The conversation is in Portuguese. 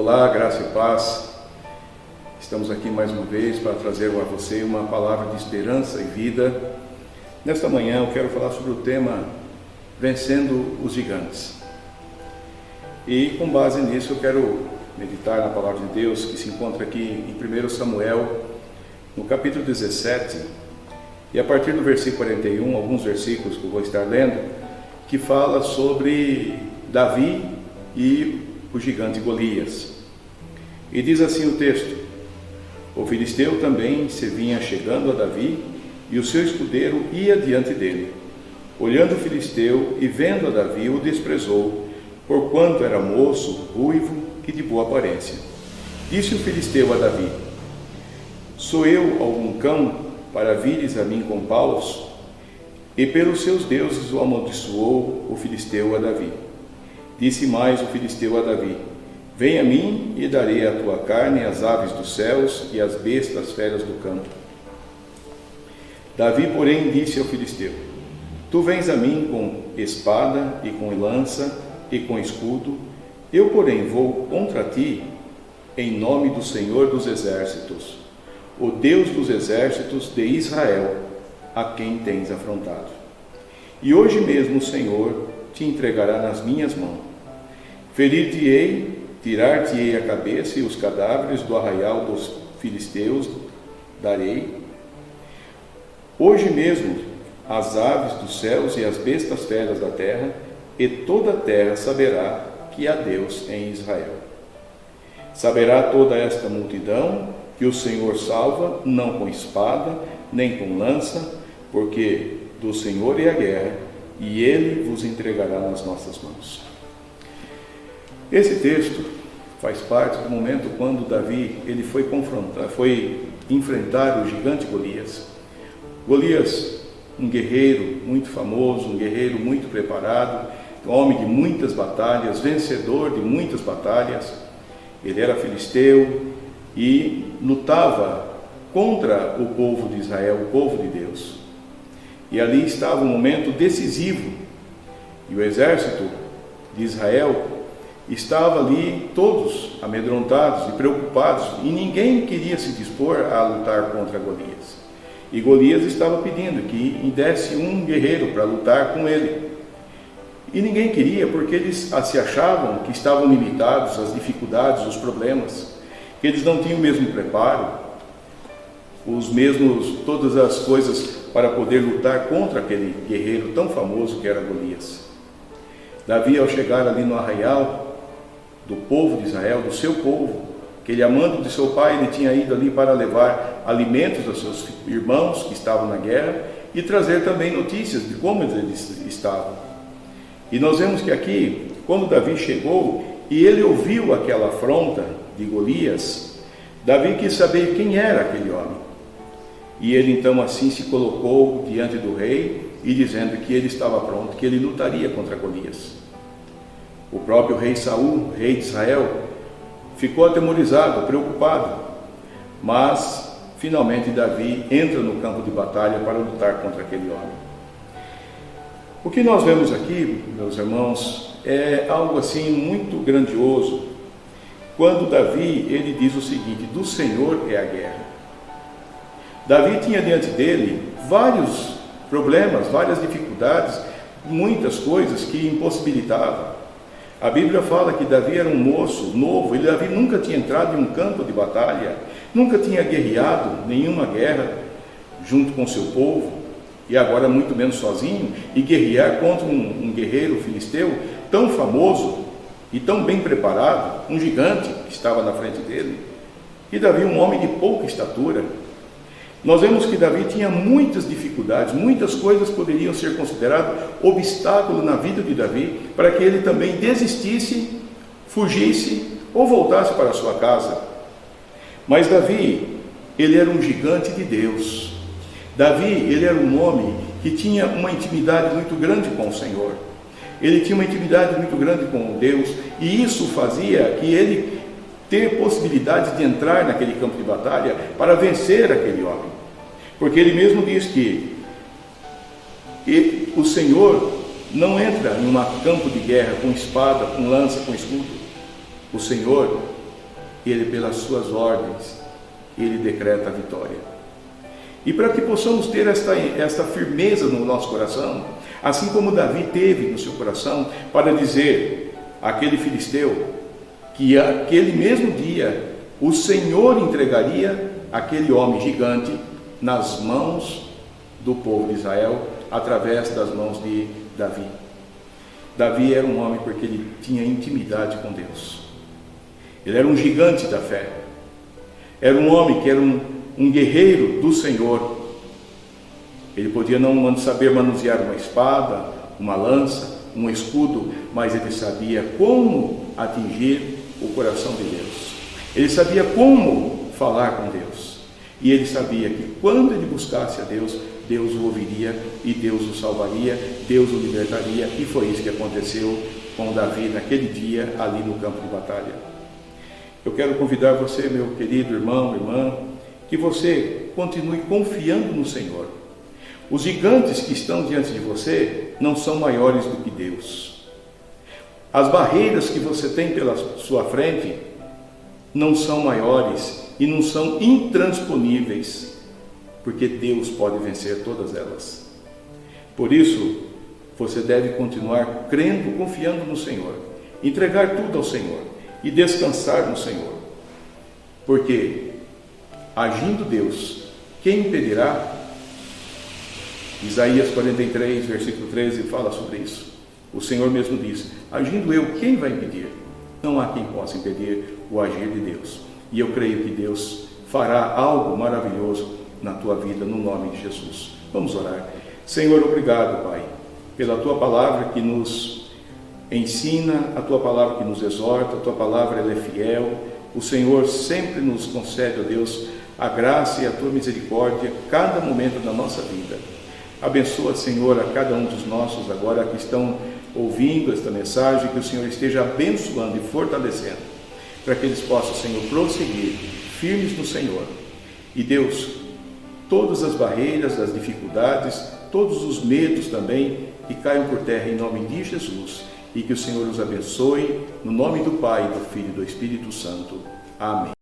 Olá, graça e paz. Estamos aqui mais uma vez para trazer a você uma palavra de esperança e vida. Nesta manhã eu quero falar sobre o tema Vencendo os Gigantes. E com base nisso eu quero meditar na palavra de Deus que se encontra aqui em 1 Samuel, no capítulo 17, e a partir do versículo 41, alguns versículos que eu vou estar lendo, que fala sobre Davi e o gigante Golias. E diz assim o texto: o filisteu também se vinha chegando a Davi, e o seu escudeiro ia diante dele. Olhando o filisteu e vendo a Davi, o desprezou, porquanto era moço, ruivo e de boa aparência. Disse o filisteu a Davi: sou eu algum cão para vires a mim com paus? E pelos seus deuses o amaldiçoou o filisteu a Davi. Disse mais o filisteu a Davi: vem a mim e darei a tua carne às aves dos céus e às bestas feras do campo. Davi, porém, disse ao filisteu: tu vens a mim com espada e com lança e com escudo, eu, porém, vou contra ti em nome do Senhor dos exércitos, o Deus dos exércitos de Israel, a quem tens afrontado. E hoje mesmo o Senhor te entregará nas minhas mãos. Ferir-te-ei, tirar-te-ei a cabeça, e os cadáveres do arraial dos filisteus darei. Hoje mesmo as aves dos céus e as bestas feras da terra, e toda a terra saberá que há Deus em Israel. Saberá toda esta multidão que o Senhor salva, não com espada, nem com lança, porque do Senhor é a guerra, e Ele vos entregará nas nossas mãos. Esse texto faz parte do momento quando Davi foi enfrentar o gigante Golias. Golias, um guerreiro muito famoso, um guerreiro muito preparado, um homem de muitas batalhas, vencedor de muitas batalhas. Ele era filisteu e lutava contra o povo de Israel, o povo de Deus. E ali estava um momento decisivo, e o exército de Israel estava ali todos amedrontados e preocupados, e ninguém queria se dispor a lutar contra Golias. E Golias estava pedindo que desse um guerreiro para lutar com ele. E ninguém queria, porque eles se achavam que estavam limitados às dificuldades, os problemas, que eles não tinham o mesmo preparo, todas as coisas para poder lutar contra aquele guerreiro tão famoso que era Golias. Davi, ao chegar ali no arraial do povo de Israel, do seu povo, que ele, amando de seu pai, ele tinha ido ali para levar alimentos aos seus irmãos que estavam na guerra e trazer também notícias de como eles estavam. E nós vemos que aqui, quando Davi chegou e ele ouviu aquela afronta de Golias, Davi quis saber quem era aquele homem. E ele então assim se colocou diante do rei e dizendo que ele estava pronto, que ele lutaria contra Golias. O próprio rei Saul, rei de Israel, ficou atemorizado, preocupado, mas finalmente Davi entra no campo de batalha para lutar contra aquele homem. O que nós vemos aqui, meus irmãos, é algo assim muito grandioso, quando Davi, ele diz o seguinte: do Senhor é a guerra. Davi tinha diante dele vários problemas, várias dificuldades, muitas coisas que impossibilitavam. A Bíblia fala que Davi era um moço novo, Davi nunca tinha entrado em um campo de batalha, nunca tinha guerreado nenhuma guerra junto com seu povo, e agora muito menos sozinho, e guerrear contra um guerreiro filisteu tão famoso e tão bem preparado, um gigante que estava na frente dele. E Davi, um homem de pouca estatura. Nós vemos que Davi tinha muitas dificuldades, muitas coisas poderiam ser consideradas obstáculo na vida de Davi, para que ele também desistisse, fugisse ou voltasse para a sua casa. Mas Davi, ele era um gigante de Deus. Davi, ele era um homem que tinha uma intimidade muito grande com o Senhor. Ele tinha uma intimidade muito grande com Deus, e isso fazia que ele ter possibilidade de entrar naquele campo de batalha para vencer aquele homem. Porque ele mesmo diz que o Senhor não entra em um campo de guerra com espada, com lança, com escudo. O Senhor ele, pelas suas ordens, ele decreta a vitória. E para que possamos ter esta firmeza no nosso coração, assim como Davi teve no seu coração, para dizer àquele filisteu que aquele mesmo dia o Senhor entregaria aquele homem gigante nas mãos do povo de Israel, através das mãos de Davi. Davi era um homem porque ele tinha intimidade com Deus. Ele era um gigante da fé. Era um homem que era um guerreiro do Senhor. Ele podia não saber manusear uma espada, uma lança, um escudo, mas ele sabia como atingir o coração de Deus. Ele sabia como falar com Deus. E ele sabia que quando ele buscasse a Deus, Deus o ouviria e Deus o salvaria, Deus o libertaria. E foi isso que aconteceu com Davi naquele dia, ali no campo de batalha. Eu quero convidar você, meu querido irmão, irmã, que você continue confiando no Senhor. Os gigantes que estão diante de você não são maiores do que Deus. As barreiras que você tem pela sua frente não são maiores e não são intransponíveis, porque Deus pode vencer todas elas. Por isso, você deve continuar crendo, confiando no Senhor, entregar tudo ao Senhor e descansar no Senhor. Porque, agindo Deus, quem impedirá? Isaías 43, versículo 13, fala sobre isso. O Senhor mesmo diz: agindo eu, quem vai impedir? Não há quem possa impedir o agir de Deus. E eu creio que Deus fará algo maravilhoso na tua vida, no nome de Jesus. Vamos orar. Senhor, obrigado, Pai, pela tua palavra que nos ensina, a tua palavra que nos exorta, a tua palavra ela é fiel. O Senhor sempre nos concede, ó Deus, a graça e a tua misericórdia cada momento da nossa vida. Abençoa, Senhor, a cada um dos nossos agora que estão ouvindo esta mensagem, que o Senhor esteja abençoando e fortalecendo, para que eles possam, Senhor, prosseguir firmes no Senhor. E Deus, todas as barreiras, as dificuldades, todos os medos também, que caiam por terra em nome de Jesus, e que o Senhor os abençoe, no nome do Pai, do Filho e do Espírito Santo. Amém.